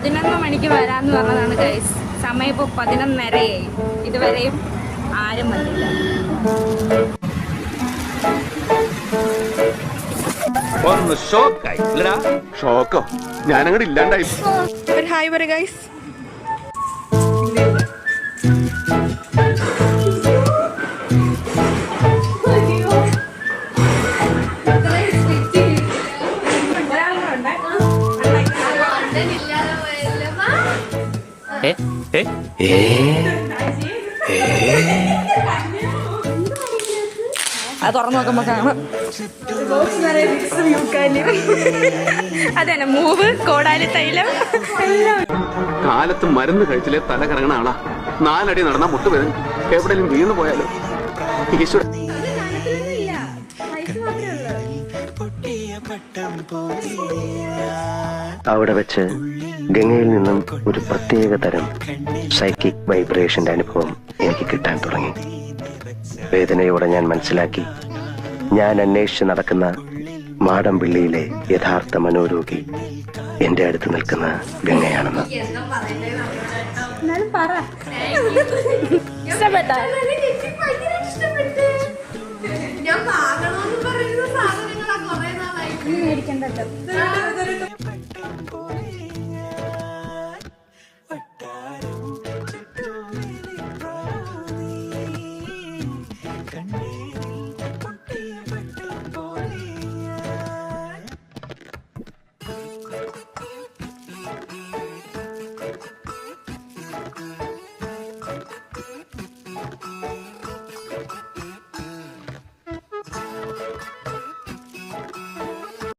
11 മണിക്ക് വരാമെന്ന് പറഞ്ഞതാണ് ഗൈസ്. സമയം ഇപ്പോൾ 11:30 ഇതുവരെയും ആരും വന്നില്ല. ഷോക്കോ ഞാനങ്ങോട്ട് ഇല്ലാണ്ടായി. ഒരു ഹായ് പറ ഗൈസ്. അത് തുറന്നു നോക്കുമ്പോ കാണാം അതന്നെ മൂവ്, കോടാലി തൈലം എല്ലാം. കാലത്ത് മരുന്ന് കഴിച്ചില്ലേ തല കറങ്ങണ ആളാ. 4 അടി നടന്നാ മുട്ടുവേദന. എവിടെയും വീണു പോയാലോ. ഈശ്വര അവിടെ വെച്ച് ഗംഗയിൽ നിന്നും ഒരു പ്രത്യേക തരം സൈക്കിക് വൈബ്രേഷന്റെ അനുഭവം എനിക്ക് കിട്ടാൻ തുടങ്ങി. വേദനയോടെ ഞാൻ മനസ്സിലാക്കി, ഞാൻ അന്വേഷിച്ച് നടക്കുന്ന മാടമ്പിള്ളിയിലെ യഥാർത്ഥ മനോരോഗി എന്റെ അടുത്ത് നിൽക്കുന്ന ഗംഗയാണെന്ന്. ഞാൻ